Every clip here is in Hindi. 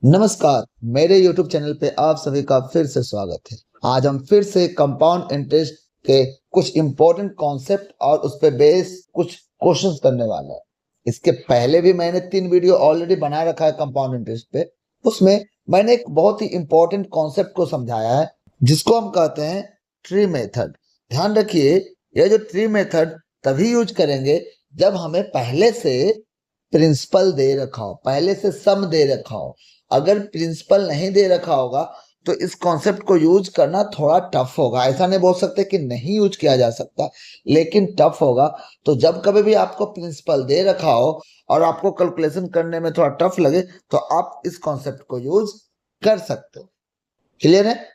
नमस्कार। मेरे YouTube चैनल पे आप सभी का फिर से स्वागत है। आज हम फिर से कंपाउंड इंटरेस्ट के कुछ इंपॉर्टेंट कॉन्सेप्ट और उस पे बेस कुछ क्वेश्चंस करने वाले हैं। इसके पहले भी मैंने 3 वीडियो ऑलरेडी बना रखा है कंपाउंड इंटरेस्ट पे। उसमें मैंने एक बहुत ही इंपॉर्टेंट कॉन्सेप्ट को समझाया है जिसको हम कहते हैं ट्री मेथड। ध्यान रखिए, ये जो ट्री मेथड तभी यूज करेंगे जब हमें पहले से प्रिंसिपल दे रखा हो, पहले से सम दे रखा हो। अगर प्रिंसिपल नहीं दे रखा होगा तो इस कॉन्सेप्ट को यूज करना थोड़ा टफ होगा। ऐसा नहीं बोल सकते कि नहीं यूज किया जा सकता, लेकिन टफ होगा। तो जब कभी भी आपको प्रिंसिपल दे रखा हो और आपको कैलकुलेशन करने में थोड़ा टफ लगे तो आप इस कॉन्सेप्ट को यूज कर सकते हो। क्लियर है?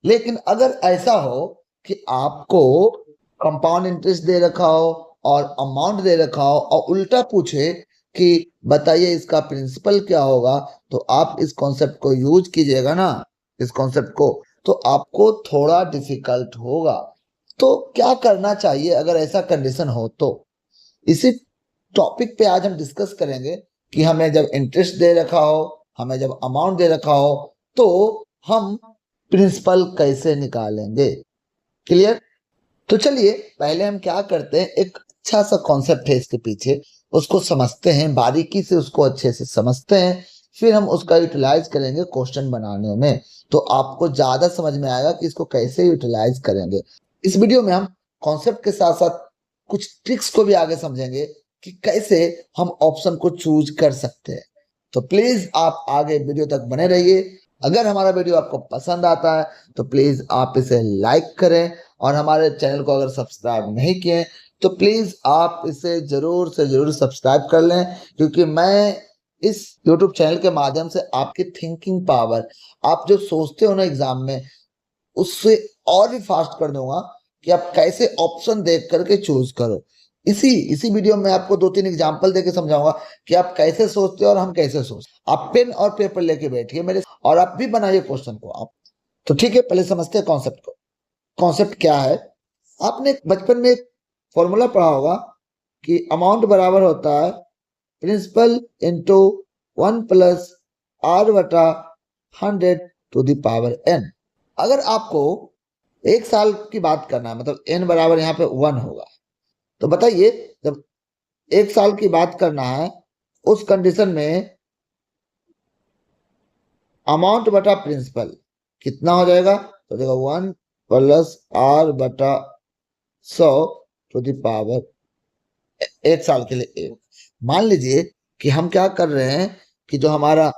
लेकिन अगर ऐसा हो कि आपको कंपाउंड इंटरेस्ट दे रखा हो और अमाउंट दे रखा हो और उल्टा पूछे कि बताइए इसका प्रिंसिपल क्या होगा, तो आप इस कॉन्सेप्ट को यूज कीजिएगा ना, इस कॉन्सेप्ट को, तो आपको थोड़ा डिफिकल्ट होगा। तो क्या करना चाहिए अगर ऐसा कंडीशन हो? तो इसी टॉपिक पे आज हम डिस्कस करेंगे कि हमें जब इंटरेस्ट दे रखा हो, हमें जब अमाउंट दे रखा हो, तो हम प्रिंसिपल कैसे निकालेंगे। क्लियर? तो चलिए पहले हम क्या करते हैं, एक अच्छा सा कॉन्सेप्ट है इसके पीछे, उसको समझते हैं बारीकी से, उसको अच्छे से समझते हैं। फिर हम उसका यूटिलाइज करेंगे क्वेश्चन बनाने में, तो आपको ज्यादा समझ में आएगा कि इसको कैसे यूटिलाइज करेंगे। इस वीडियो में हम कॉन्सेप्ट के साथ साथ कुछ ट्रिक्स को भी आगे समझेंगे कि कैसे हम ऑप्शन को चूज कर सकते हैं। तो प्लीज आप आगे वीडियो तक बने रहिए। अगर हमारा वीडियो आपको पसंद आता है तो प्लीज आप इसे लाइक करें, और हमारे चैनल को अगर सब्सक्राइब नहीं किए तो प्लीज आप इसे जरूर से जरूर सब्सक्राइब कर लें, क्योंकि मैं इस YouTube चैनल के माध्यम से आपकी थिंकिंग पावर, आप जो सोचते हो ना एग्जाम में, उससे और भी फास्ट कर दूंगा कि आप कैसे ऑप्शन देख करके चूज करो। इसी इसी वीडियो में आपको 2-3 एग्जांपल देके समझाऊंगा कि आप कैसे सोचते हो और हम कैसे सोचते। आप पेन और पेपर लेके बैठिए मेरे और आप भी बनाइए क्वेश्चन को। आप तो ठीक है, पहले समझते हैं कॉन्सेप्ट को। कॉन्सेप्ट क्या है? आपने बचपन में एक फॉर्मूला पढ़ा होगा कि अमाउंट बराबर होता है प्रिंसिपल इंटू 1+r/100 अगर आपको एक साल की बात करना है, मतलब n बराबर यहाँ पे 1 होगा, तो बताइए जब एक साल की बात करना है उस कंडीशन में अमाउंट बटा प्रिंसिपल कितना हो जाएगा? तो देखो 1+r/100 एक साल के लिए एक। मान लीजिए कि हम क्या कर रहे हैं कि जो हमारा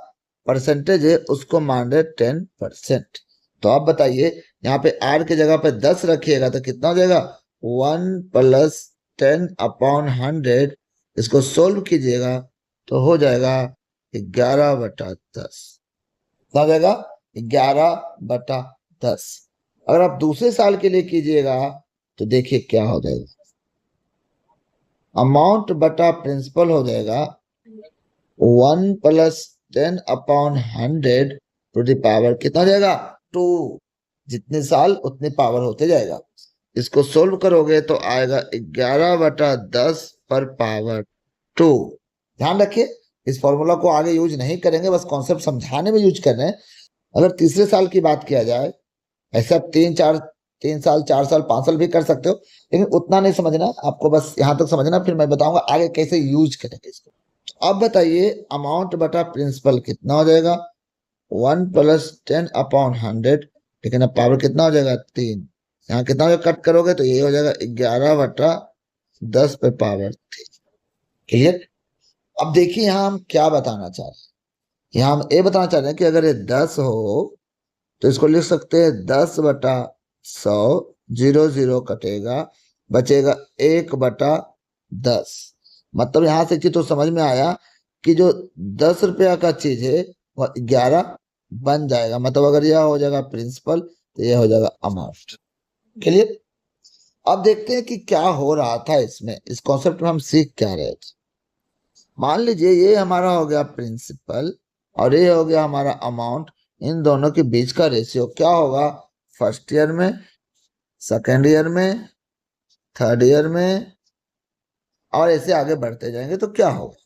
परसेंटेज है उसको मान रहे 10%। तो आप बताइए यहाँ पे r की जगह पे 10 रखिएगा तो कितना हो जाएगा? 1+10/100। इसको सोल्व कीजिएगा तो हो जाएगा 11/10। कितना हो जाएगा? 11/10। अगर आप दूसरे साल के लिए कीजिएगा तो देखिए क्या हो जाएगा, अमाउंट बटा प्रिंसिपल हो जाएगा 1+10/100 टू द पावर कितना हो जाएगा? 2। जितने साल उतने पावर होते जाएगा। इसको सोल्व करोगे तो आएगा 11/10 पर पावर 2। ध्यान रखिए, इस फॉर्मूला को आगे यूज नहीं करेंगे, बस कॉन्सेप्ट समझाने में यूज कर रहे हैं। अगर तीसरे साल की बात किया जाए, ऐसा 3 साल 4 साल 5 साल भी कर सकते हो, लेकिन उतना नहीं समझना आपको, बस यहाँ तक समझना, फिर मैं बताऊंगा आगे कैसे यूज करेंगे इसको। अब बताइए अमाउंट बटा प्रिंसिपल कितना हो जाएगा? 1+10/100, लेकिन अब पावर कितना हो जाएगा? 3। यहाँ कितना हो जाएगा? कट करोगे तो ये हो जाएगा 11/10 पे पावर 3। क्लियर? अब देखिए यहाँ हम क्या बताना चाह रहे हैं। यहाँ हम ये बताना चाह रहे हैं कि अगर ये 10 हो तो इसको लिख सकते हैं 10/100। 0 0 कटेगा, बचेगा 1/10। मतलब यहां से कि तो समझ में आया कि जो 10 रुपया का चीज है वह 11 बन जाएगा। मतलब अगर यह हो जाएगा प्रिंसिपल तो यह हो जाएगा अमाउंट। क्लियर? अब देखते हैं कि क्या हो रहा था इसमें, इस कॉन्सेप्ट में हम सीख क्या रहे थे। मान लीजिए ये हमारा हो गया प्रिंसिपल और ये हो गया हमारा अमाउंट। इन दोनों के बीच का रेशियो क्या होगा? फर्स्ट ईयर में, सेकेंड ईयर में, थर्ड ईयर में, और ऐसे आगे बढ़ते जाएंगे तो क्या होगा?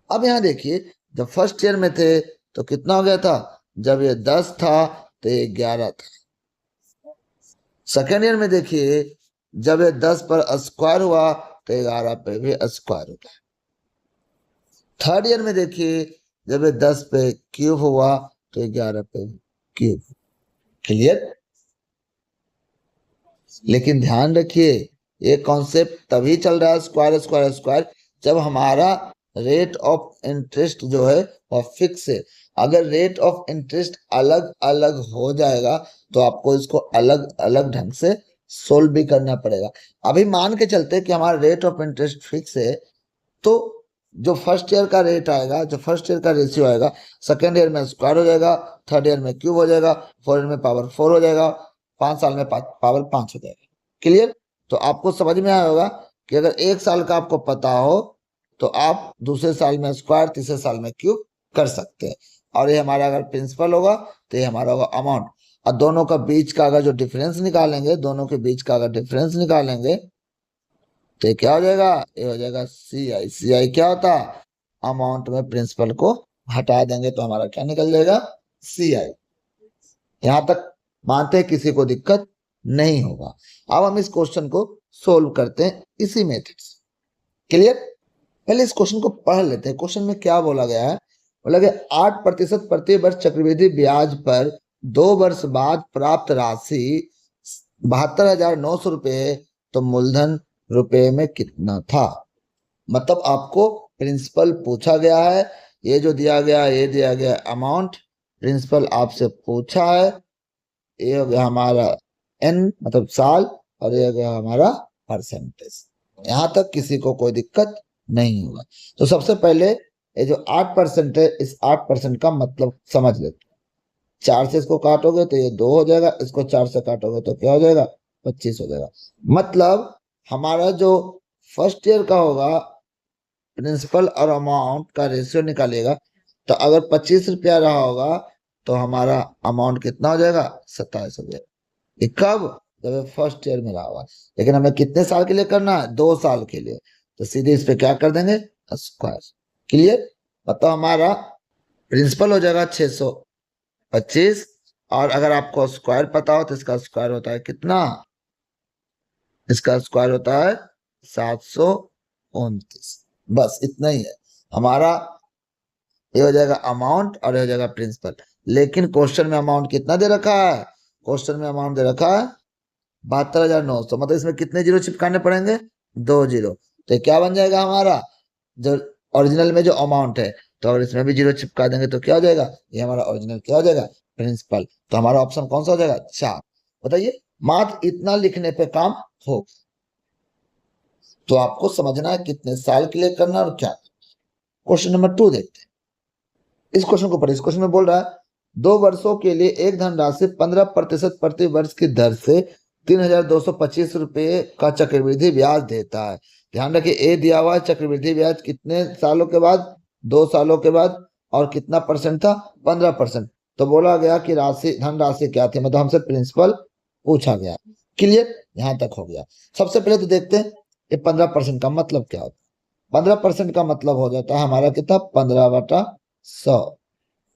अब यहाँ देखिए, जब फर्स्ट ईयर में थे तो कितना हो गया था, जब ये 10 था तो ये 11 था। सेकेंड ईयर में देखिए, जब ये 10 पर स्क्वायर हुआ तो 11 पे भी स्क्वायर होगा। थर्ड ईयर में देखिए, जब ये 10 पे क्यूब हुआ तो 11 पे क्यूब। क्लियर। लेकिन ध्यान रखिए, ये कॉन्सेप्ट तभी चल रहा है स्क्वायर स्क्वायर स्क्वायर जब हमारा रेट ऑफ इंटरेस्ट जो है वह फिक्स है। अगर रेट ऑफ इंटरेस्ट अलग अलग हो जाएगा तो आपको इसको अलग अलग ढंग से सोल्व भी करना पड़ेगा। अभी मान के चलते कि हमारा रेट ऑफ इंटरेस्ट फिक्स है, तो जो फर्स्ट ईयर का रेट आएगा, जो फर्स्ट ईयर का रेशियो आएगा, सेकेंड ईयर में स्क्वायर हो जाएगा, थर्ड ईयर में क्यूब हो जाएगा, फोर्थ ईयर में पावर 4 हो जाएगा, 5 साल में पावर 5 हो जाएगा। क्लियर। तो आपको समझ में आया होगा कि अगर 1 साल का आपको पता हो तो आप दूसरे साल में स्क्वायर, तीसरे साल में क्यूब कर सकते हैं। और ये हमारा अगर प्रिंसिपल होगा तो ये हमारा होगा अमाउंट। और दोनों का बीच का अगर जो डिफरेंस निकालेंगे, दोनों के बीच का अगर डिफरेंस निकालेंगे तो ये क्या हो जाएगा, ये हो जाएगा CI। CI क्या होता है, अमाउंट में प्रिंसिपल को हटा देंगे तो हमारा क्या निकल जाएगा, CI। यहां तक मानते हैं किसी को दिक्कत नहीं होगा। अब हम इस क्वेश्चन को सोल्व करते हैं इसी मेथड से। क्लियर। पहले इस क्वेश्चन को पढ़ लेते हैं। क्वेश्चन में क्या बोला गया है, बोला गया 8% प्रति वर्ष चक्रवृद्धि ब्याज पर 2 वर्ष बाद प्राप्त राशि 72,900 रुपये, तो मूलधन रुपए में कितना था। मतलब आपको प्रिंसिपल पूछा गया है, ये जो दिया गया, ये दिया गया अमाउंट, प्रिंसिपल आपसे पूछा है, ये हो गया हमारा n मतलब साल, और ये हो गया हमारा परसेंटेज। यहां तक किसी को कोई दिक्कत नहीं होगा। तो सबसे पहले ये जो 8% है, इस 8% का मतलब समझ लेते। 4 से इसको काटोगे तो ये 2 हो जाएगा, इसको 4 से काटोगे तो क्या हो जाएगा, 25 हो जाएगा। मतलब हमारा जो फर्स्ट ईयर का होगा, प्रिंसिपल और अमाउंट का रेशियो निकालिएगा, तो अगर 25 रुपया रहा होगा तो हमारा अमाउंट कितना हो जाएगा, 27 हो जाएगा। ये कब, जब फर्स्ट ईयर में रहा होगा। लेकिन हमें कितने साल के लिए करना है, 2 साल के लिए, तो सीधे इस पे क्या कर देंगे, स्क्वायर। क्लियर। मतलब हमारा प्रिंसिपल हो जाएगा 625, और अगर आपको स्क्वायर पता हो तो इसका स्क्वायर होता है कितना, इसका स्क्वायर होता है 729। बस इतना ही है हमारा। ये हो जाएगा अमाउंट और ये हो जाएगा प्रिंसिपल। लेकिन क्वेश्चन में अमाउंट कितना दे रखा है, क्वेश्चन में अमाउंट दे रखा है 72,900। मतलब इसमें कितने जीरो चिपकाने पड़ेंगे, 2 जीरो। तो क्या बन जाएगा हमारा, जो ओरिजिनल में जो अमाउंट है, तो अगर इसमें भी जीरो चिपका देंगे तो क्या हो जाएगा, ये हमारा ओरिजिनल क्या हो जाएगा, प्रिंसिपल। तो हमारा ऑप्शन कौन सा हो जाएगा, 4। बताइए, मात्र इतना लिखने पे काम हो। तो आपको समझना है कितने साल के लिए करना और क्या। क्वेश्चन नंबर 2 देखते हैं। इस क्वेश्चन को पढ़िए। इस क्वेश्चन में बोल रहा है 2 वर्षों के लिए एक धनराशि 15% प्रति वर्ष की दर से 3,225 रुपये का चक्रवृद्धि ब्याज देता है। ध्यान रखिए, ए दिया हुआ है चक्रवृद्धि ब्याज कितने सालों के बाद, 2 सालों के बाद, और कितना परसेंट था, 15%। तो बोला गया कि राशि, धनराशि क्या थी, मतलब हमसे प्रिंसिपल पूछा गया। क्लियर, यहां तक हो गया। सबसे पहले तो देखते हैं ये 15% का मतलब क्या होता है। 15% का मतलब हो जाता है हमारा कितना, 15/100।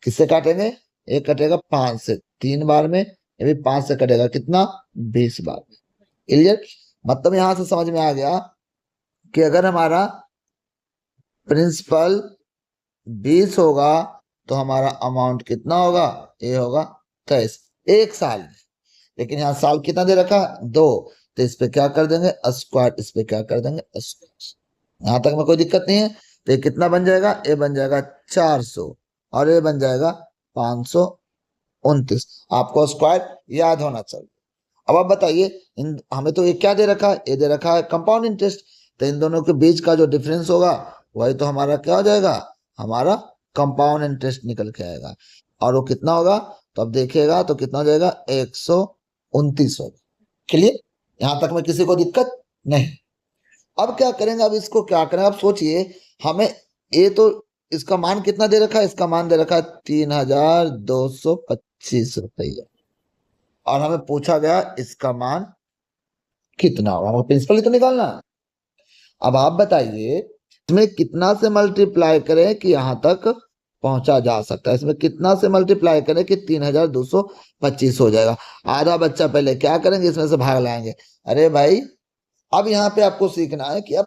किससे काटेंगे, एक कटेगा 5 से 3 बार में, ये भी 5 से कटेगा कितना, 20 बार में। क्लियर। मतलब यहां से समझ में आ गया कि अगर हमारा प्रिंसिपल 20 होगा तो हमारा अमाउंट कितना होगा, ये होगा 23, 1 साल में। लेकिन यहाँ साल कितना दे रखा, 2, तो इस पे क्या कर देंगे, स्क्वायर, इस पे क्या कर देंगे, स्क्वायर। यहां तक में कोई दिक्कत नहीं है। तो ये कितना बन जाएगा, ये बन जाएगा 400, और ये बन जाएगा 529। आपको स्क्वायर याद होना चाहिए। अब आप बताइए, इन हमें तो ये क्या दे रखा है, ये दे रखा है कंपाउंड इंटरेस्ट। तो इन दोनों के बीच का जो डिफरेंस होगा वही तो हमारा क्या हो जाएगा, हमारा कंपाउंड इंटरेस्ट निकल के आएगा। और वो कितना होगा, तो अब देखिएगा तो कितना हो जाएगा, 129 होगा। क्लियर। यहां तक में किसी को दिक्कत नहीं। अब क्या करेंगे, अब इसको क्या करें, अब सोचिए। हमें ये तो इसका मान कितना दे रखा है, इसका मान दे रखा है 3,225 रुपया, और हमें पूछा गया इसका मान कितना होगा। हमें प्रिंसिपल ही तो निकालना है। अब आप बताइए इसमें कितना से मल्टीप्लाई करें कि यहां तक पहुंचा जा सकता है। इसमें कितना से मल्टीप्लाई करें कि 3225 हो जाएगा। आधा बच्चा पहले क्या करेंगे, इसमें से भाग लाएंगे। अरे भाई, अब यहाँ पे आपको सीखना है कि अब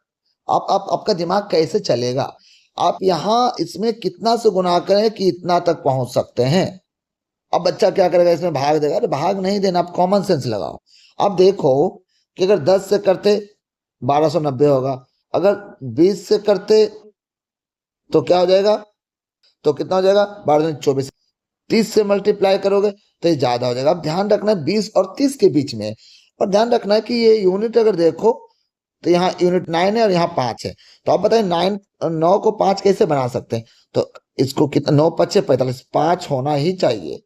आप आपका दिमाग कैसे चलेगा। आप यहाँ इसमें कितना से गुना करें कि इतना तक पहुंच सकते हैं। अब बच्चा क्या करेगा, इसमें भाग देगा। अरे भाग नहीं देना, आप कॉमन सेंस लगाओ। अब देखो कि अगर 10 से करते 1290 होगा, अगर 20 से करते तो क्या हो जाएगा, तो कितना हो जाएगा 1224। 30 से मल्टीप्लाई करोगे तो ये ज्यादा हो जाएगा। अब ध्यान रखना है 20 और 30 के बीच में, और ध्यान रखना है कि ये यूनिट अगर देखो तो यहाँ यूनिट 9 है और यहाँ 5 है। तो आप बताइए 9 को 5 कैसे बना सकते हैं। तो इसको कितना, 9 पच्चे 45, 5 होना ही चाहिए,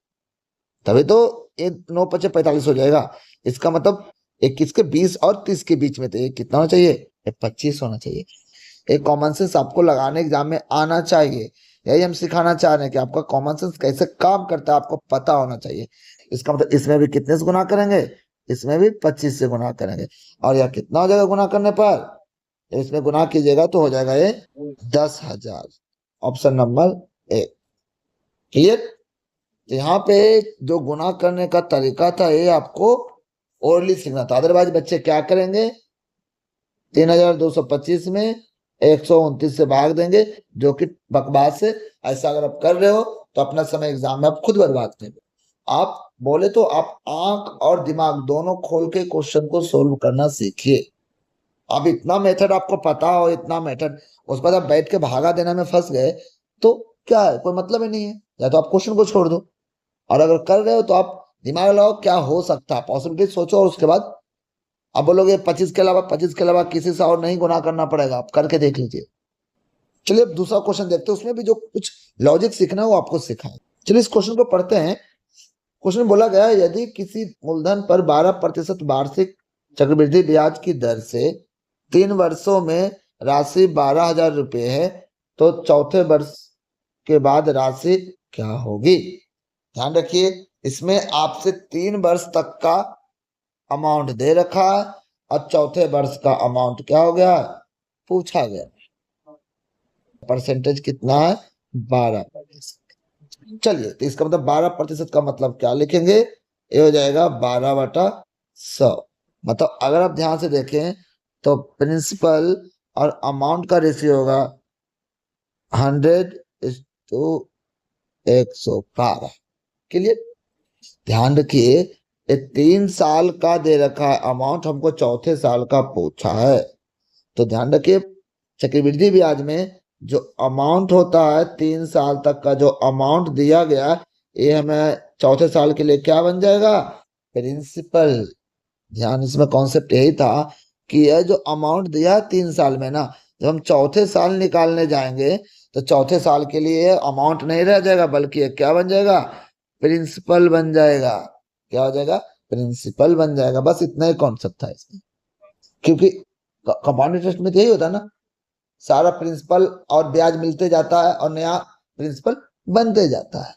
तभी तो ये 9 पच्चे 45 हो जाएगा। इसका मतलब 21 के 20 और 30 के बीच में, तो ये कितना होना चाहिए, ये 25 होना चाहिए। एक कॉमन सेंस आपको लगाने एग्जाम में आना चाहिए। यही हम सिखाना चाह रहे हैं कि आपका कॉमन सेंस कैसे काम करता है आपको पता होना चाहिए। इसका मतलब इसमें भी कितने से गुना करेंगे, इसमें भी 25 से गुना करेंगे। और यह कितना हो जाएगा गुना करने पर, इसमें गुना कीजिएगा तो हो जाएगा ये 10,000। Option number A. क्लियर। यहाँ पे जो गुना करने का तरीका था ये आपको ओरली सीखना था। अदरवाइज बच्चे क्या करेंगे, 3225 में 129 से भाग देंगे, जो कि बकवास है। ऐसा अगर आप कर रहे हो तो अपना समय एग्जाम में आप खुद बर्बाद करेंगे। आप बोले तो आप आंख और दिमाग दोनों खोल के क्वेश्चन को सोल्व करना सीखिए। अब इतना मेथड आपको पता हो, इतना मेथड, उसके बाद आप बैठ के भागा देने में फंस गए तो क्या है, कोई मतलब ही नहीं है। या तो आप क्वेश्चन को छोड़ दो, और अगर कर रहे हो तो आप दिमाग लगाओ क्या हो सकता है, पॉसिबिलिटी सोचो, और उसके बाद आप बोलोगे 25 के अलावा किसी से और नहीं गुना करना पड़ेगा, आप करके देख लीजिए। चलिए अब दूसरा क्वेश्चन देखते हैं, उसमें भी जो कुछ लॉजिक सीखना है वो आपको सिखाए। चलिए इस क्वेश्चन को पढ़ते हैं। क्वेश्चन बोला गया है, यदि किसी मूलधन पर 12% वार्षिक चक्रवृद्धि ब्याज की दर से 3 वर्षों में राशि 12,000 रुपये है, तो चौथे वर्ष के बाद राशि क्या होगी। ध्यान रखिए, इसमें आपसे 3 वर्ष तक का अमाउंट दे रखा है और चौथे वर्ष का अमाउंट क्या हो गया, पूछा गया। परसेंटेज कितना है, 12%। चलिए, तो इसका मतलब 12% का मतलब क्या लिखेंगे, ये हो जाएगा 12/100। मतलब अगर आप ध्यान से देखें तो प्रिंसिपल और अमाउंट का रेशियो होगा 100:112। क्लियर। ध्यान रखिए, ये 3 साल का दे रखा है अमाउंट, हमको चौथे साल का पूछा है। तो ध्यान रखिए, चक्रवृद्धि ब्याज में जो अमाउंट होता है 3 साल तक का जो अमाउंट दिया गया, ये हमें चौथे साल के लिए क्या बन जाएगा, प्रिंसिपल। ध्यान, इसमें कॉन्सेप्ट यही था कि यह जो अमाउंट दिया है 3 साल में ना, जब हम चौथे साल निकालने जाएंगे तो चौथे साल के लिए अमाउंट नहीं रह जाएगा, बल्कि ये क्या बन जाएगा, प्रिंसिपल बन जाएगा। क्या हो जाएगा, प्रिंसिपल बन जाएगा। बस इतना ही कॉन्सेप्ट था इसमें, क्योंकि कंपाउंड इंटरेस्ट में तो यही होता है ना, सारा प्रिंसिपल और ब्याज मिलते जाता है और नया प्रिंसिपल बनते जाता है।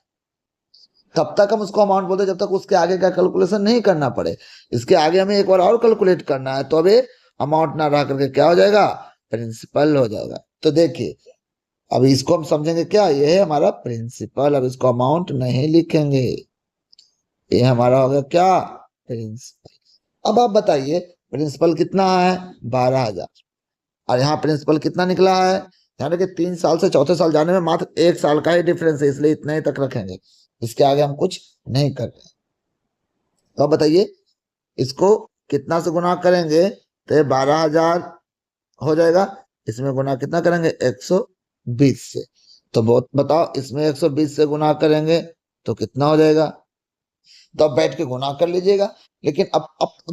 तब तक हम उसको अमाउंट बोलते हैं जब तक उसके आगे का कैलकुलेशन नहीं करना पड़े। इसके आगे हमें एक बार और कैलकुलेट करना है, तो अभी अमाउंट ना रह करके क्या हो जाएगा, प्रिंसिपल हो जाएगा। तो देखिए, अब इसको हम समझेंगे क्या, ये है हमारा प्रिंसिपल। अब इसको अमाउंट नहीं लिखेंगे, ये हमारा होगा क्या, प्रिंसिपल। अब आप बताइए प्रिंसिपल कितना है, 12,000, और यहाँ प्रिंसिपल कितना निकला है। ध्यान रखिए, 3 साल से चौथे साल जाने में मात्र 1 साल का ही डिफरेंस है, इसलिए इतने ही तक रखेंगे, इसके आगे हम कुछ नहीं कर रहे। तो अब बताइए इसको कितना से गुना करेंगे, तो 12,000 हो जाएगा। इसमें गुना कितना करेंगे, 120 से। तो बहुत बताओ, इसमें 120 से गुना करेंगे तो कितना हो जाएगा। तो अब बैठ के गुना कर लीजिएगा। लेकिन अब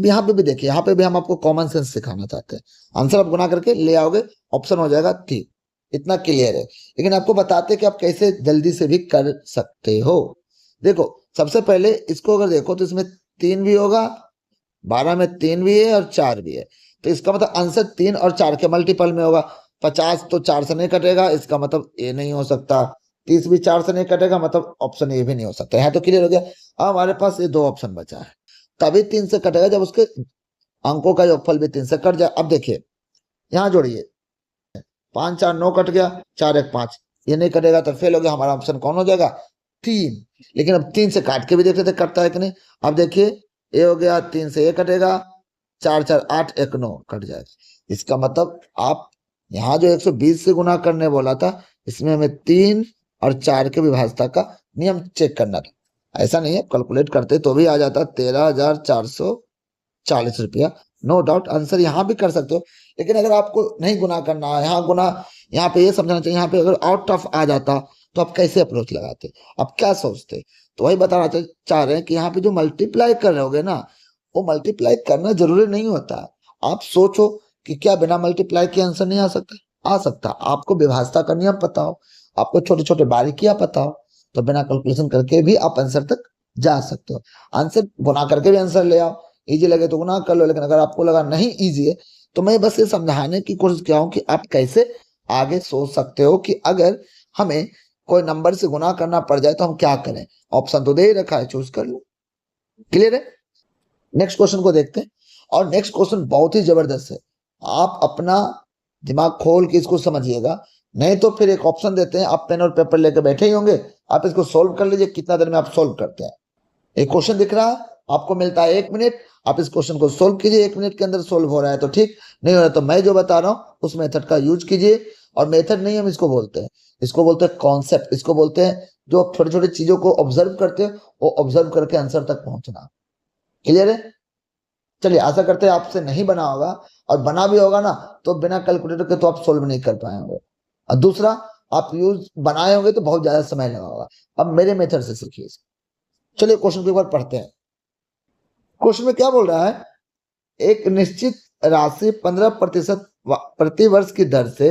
यहाँ पे भी देखिए, यहाँ पे भी हम आपको कॉमन सेंस सिखाना चाहते हैं। आंसर आप गुना करके ले आओगे, ऑप्शन हो जाएगा ठीक, इतना क्लियर है। लेकिन आपको बताते कि आप कैसे जल्दी से भी कर सकते हो। देखो, सबसे पहले इसको अगर देखो तो इसमें 3 भी होगा, 12 में 3 भी है और 4 भी है। तो इसका मतलब आंसर 3 और 4 के मल्टीपल में होगा। 50 तो 4 से नहीं कटेगा, इसका मतलब ये नहीं हो सकता। 30 भी 4 से नहीं कटेगा, मतलब ऑप्शन ए भी नहीं हो सकता। यहाँ तो क्लियर हो गया। अब हमारे पास ये 2 ऑप्शन बचा है, तभी 3 से कटेगा जब उसके अंकों का योगफल भी 3 से कट जाए। अब देखिए, यहाँ जोड़िए, 5 4 9 कट गया, 4 1 5, ये नहीं कटेगा तो फेल हो गया। हमारा ऑप्शन कौन हो जाएगा? 3। लेकिन अब 3 से काट के भी देखते थे कटता है कि नहीं। अब देखिए ये हो गया, 3 से ये कटेगा, 4 4 8 1 9 कट जाएगा। इसका मतलब आप यहाँ जो 120 से गुना करने बोला था, इसमें हमें 3 और 4 के विभाज्यता का नियम चेक करना था। ऐसा नहीं है, कैलकुलेट करते तो भी आ जाता 13,440 रुपया। नो डाउट आंसर यहाँ भी कर सकते हो, लेकिन अगर आपको नहीं गुना करना है, यहाँ गुना, यहाँ पे ये समझना चाहिए, यहाँ पे अगर आउट ऑफ आ जाता तो आप कैसे अप्रोच लगाते, आप क्या सोचते। तो वही बताना चाह रहे हैं कि यहाँ पे जो मल्टीप्लाई कर रहे होगे ना, वो मल्टीप्लाई करना जरूरी नहीं होता। आप सोचो कि क्या बिना मल्टीप्लाई के आंसर नहीं आ सकता? आ सकता। आपको विभाज्यता का नियम पता हो, आपको छोटे छोटे बारीकियां पता हो, तो बिना कैलकुलेशन करके भी आप आंसर तक जा सकते हो। आंसर गुना करके भी आंसर ले आओ, इजी लगे तो गुना कर लो, लेकिन अगर आपको लगा नहीं इजी है, तो मैं बस ये समझाने की कोशिश किया हूं कि आप कैसे आगे सोच सकते हो कि अगर हमें कोई नंबर से गुना करना पड़ जाए तो हम क्या करें। ऑप्शन तो दे ही रखा है, चूज कर लो। क्लियर है? नेक्स्ट क्वेश्चन को देखते हैं। और नेक्स्ट क्वेश्चन बहुत ही जबरदस्त है, आप अपना दिमाग खोल के इसको समझिएगा, नहीं तो फिर एक ऑप्शन देते हैं, आप पेन और पेपर लेकर बैठे ही होंगे, आप इसको सोल्व कर लीजिए। कितना देर में आप सोल्व करते हैं? एक क्वेश्चन दिख रहा है, आपको मिलता है 1 मिनट, आप इस क्वेश्चन को सोल्व कीजिए। 1 मिनट के अंदर सोल्व हो रहा है तो ठीक, नहीं हो रहा है तो मैं जो बता रहा हूँ उस मेथड का यूज कीजिए। और मेथड नहीं हम इसको बोलते हैं, इसको बोलते हैं कॉन्सेप्ट। इसको बोलते हैं जो छोटे छोटे चीजों को ऑब्जर्व करते हैं, वो ऑब्जर्व करके आंसर तक पहुंचना। क्लियर है? चलिए, आशा करते हैं आपसे नहीं बना होगा, और बना भी होगा ना तो बिना कैलकुलेटर के तो आप सोल्व नहीं कर पाए होंगे। और दूसरा, आप यूज बनाए होंगे तो बहुत ज्यादा समय लगा होगा। अब मेरे मेथड से सीखिए। चलिए क्वेश्चन को एक बार पढ़ते हैं। क्वेश्चन में क्या बोल रहा है? एक निश्चित राशि 15% प्रति वर्ष की दर से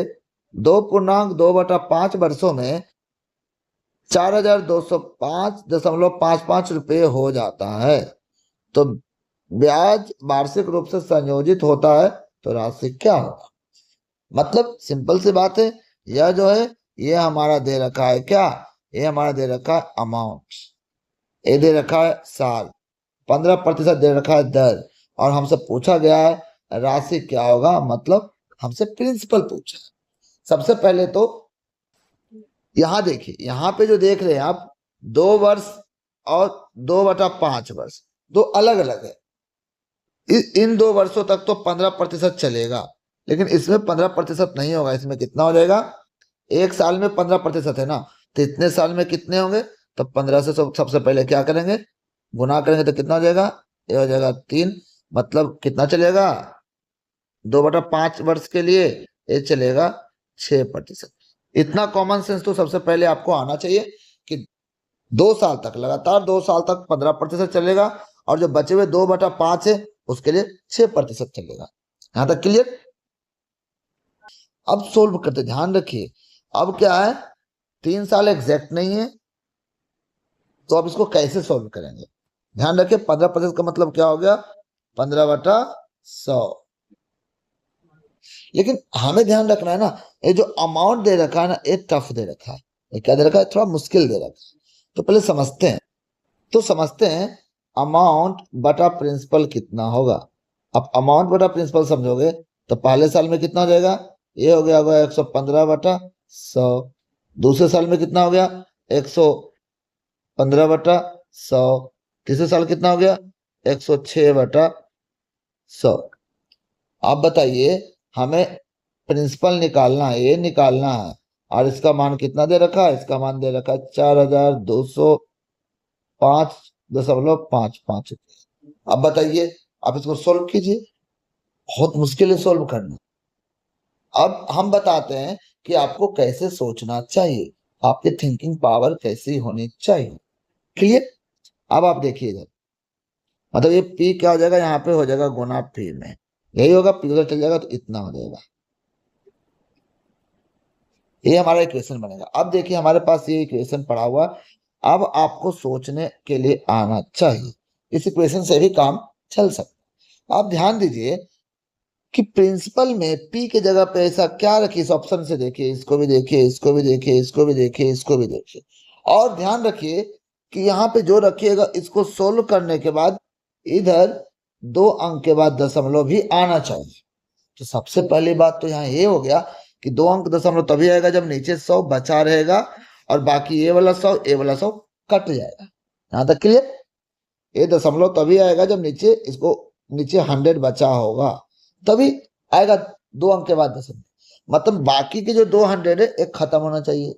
2.2/5 वर्षों में 4,205.55 रुपये हो जाता है, तो ब्याज वार्षिक रूप से संयोजित होता है, तो राशि क्या होगा? मतलब सिंपल सी बात है, यह जो है ये हमारा दे रखा है क्या, ये हमारा दे रखा है अमाउंट, ये दे रखा है साल, 15% दे रखा है दर, और हमसे पूछा गया है राशि क्या होगा, मतलब हमसे प्रिंसिपल पूछा है। सबसे पहले तो यहाँ देखिए, यहाँ पे जो देख रहे हैं आप, 2 वर्ष और 2/5 वर्ष, दो अलग अलग है। इन 2 वर्षों तक तो 15% चलेगा, लेकिन इसमें 15% नहीं होगा। इसमें कितना हो जाएगा? एक साल में 15% है ना, तो इतने साल में कितने होंगे? तो 15 से सबसे पहले क्या करेंगे? गुना करेंगे तो कितना हो जाएगा? ये हो जाएगा 3। मतलब कितना चलेगा? 2/5 वर्ष के लिए ये चलेगा 6%। इतना कॉमन सेंस तो सबसे पहले आपको आना चाहिए कि 2 साल तक, लगातार 2 साल तक 15% चलेगा, और जो बचे हुए 2/5 है उसके लिए 6% चलेगा। यहां तक क्लियर? अब सोल्व करते, ध्यान रखिए। अब क्या है, 3 साल एग्जैक्ट नहीं है, तो अब इसको कैसे सोल्व करेंगे? ध्यान रखिए, 15% का मतलब क्या हो गया? 15/100। लेकिन हमें ध्यान रखना है ना, ये जो अमाउंट दे रखा है ना, ये टफ दे रखा है। ये क्या दे रखा है? थोड़ा मुश्किल दे रखा है। तो पहले समझते हैं, अमाउंट बटा प्रिंसिपल कितना होगा। अब अमाउंट बटा प्रिंसिपल समझोगे तो पहले साल में कितना हो जाएगा? ये हो गया होगा 115/100। दूसरे साल में कितना हो गया? 115/100। तीसरे साल कितना हो गया? 106/100। आप बताइए, हमें प्रिंसिपल निकालना है, ये निकालना है, और इसका मान कितना दे रखा है? इसका मान दे रखा है 4,205.55। अब बताइए, आप इसको सोल्व कीजिए। बहुत मुश्किल है सोल्व करना। अब हम बताते हैं कि आपको कैसे सोचना चाहिए, आपकी थिंकिंग पावर कैसी होनी चाहिए। क्लियर? अब आप देखिए इधर, मतलब ये पी क्या हो जाएगा? यहाँ पे हो जाएगा गुना पी में, यही होगा, पी उधर चल जाएगा तो इतना हो जाएगा। ये हमारा इक्वेशन बनेगा। अब देखिए हमारे पास ये इक्वेशन पड़ा हुआ, अब आपको सोचने के लिए आना चाहिए, इस इक्वेशन से भी काम चल सकता है। आप ध्यान दीजिए कि प्रिंसिपल में पी के जगह पे ऐसा क्या रखिए, इस ऑप्शन से देखिए, इसको भी देखिए, इसको भी देखिए, इसको भी देखिए, इसको भी देखिए, और ध्यान रखिए कि यहाँ पे जो रखिएगा इसको सोल्व करने के बाद इधर 2 अंक के बाद दशमलव भी आना चाहिए। तो सबसे पहली बात तो यहाँ ये हो गया कि 2 अंक दशमलव तभी आएगा जब नीचे 100 बचा रहेगा और बाकी ये वाला 100 कट जाएगा। यहाँ तक क्लियर? ये दशमलव तभी आएगा जब नीचे 100 बचा होगा, तभी आएगा 2 अंक के बाद दशमलव। मतलब बाकी के जो 200 है एक खत्म होना चाहिए।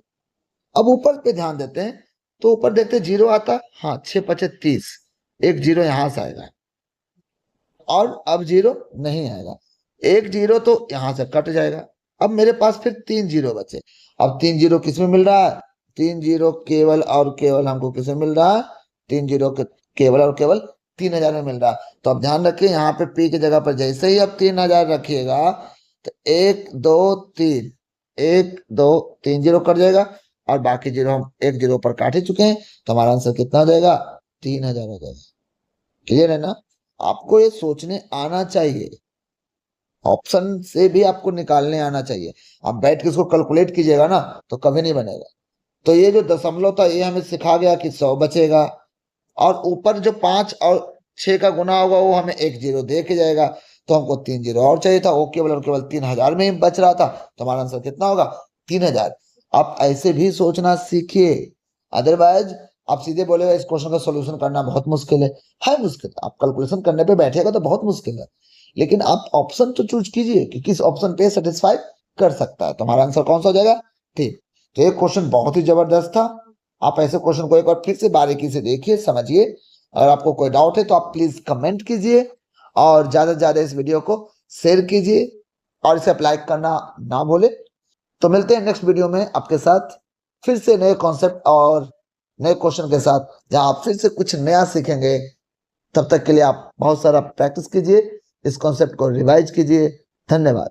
अब ऊपर पे ध्यान देते हैं तो ऊपर देखते 0 आता, हाँ 6 पचे 30, एक 0 यहां से आएगा और अब 0 नहीं आएगा, एक 0 तो यहां से कट जाएगा। अब मेरे पास फिर 3 0 बचे। अब 3 0 किसमें मिल रहा है? 3 0 केवल और केवल हमको किसमें मिल रहा है? 3 0 केवल और केवल 3000 में मिल रहा है। तो अब ध्यान रखिए यहाँ पे पी की जगह पर जैसे ही अब 3000 रखिएगा तो 1 2 3, 1 2 3 0 कट जाएगा और बाकी 0 हम 1 0 पर काट ही चुके हैं, तो हमारा आंसर कितना हो जाएगा? 3000 हो जाएगा। क्लियर है ना? आपको ये सोचने आना चाहिए, ऑप्शन से भी आपको निकालने आना चाहिए। आप बैठ के इसको कैलकुलेट कीजिएगा ना तो कभी नहीं बनेगा। तो ये जो दशमलव था ये हमें सिखा गया कि 100 बचेगा और ऊपर जो 5 और 6 का गुना होगा वो हमें 1 0 दे के जाएगा, तो हमको 3 0 और चाहिए था, वो केवल और केवल 3000 में ही बच रहा था, तो हमारा आंसर कितना होगा? 3000। आप ऐसे भी सोचना सीखिए, अदरवाइज आप सीधे बोलेगा इस क्वेश्चन का सोल्यूशन करना बहुत मुश्किल है मुश्किल। आप कैलकुलेशन करने पे बैठेगा तो बहुत मुश्किल है, लेकिन आप ऑप्शन तो चूज कीजिए कि किस ऑप्शन पे सेटिस्फाई कर सकता है। तुम्हारा आंसर कौन सा हो जाएगा? ठीक। तो ये क्वेश्चन बहुत ही जबरदस्त था। आप ऐसे क्वेश्चन को एक बार फिर से बारीकी से देखिए, समझिए। अगर आपको कोई डाउट है तो आप प्लीज कमेंट कीजिए और ज्यादा से ज्यादा इस वीडियो को शेयर कीजिए और इसे अप्लाई करना ना भूले। तो मिलते हैं नेक्स्ट वीडियो में आपके साथ फिर से नए कॉन्सेप्ट और नए क्वेश्चन के साथ, जहां आप फिर से कुछ नया सीखेंगे। तब तक के लिए आप बहुत सारा प्रैक्टिस कीजिए, इस कॉन्सेप्ट को रिवाइज कीजिए। धन्यवाद।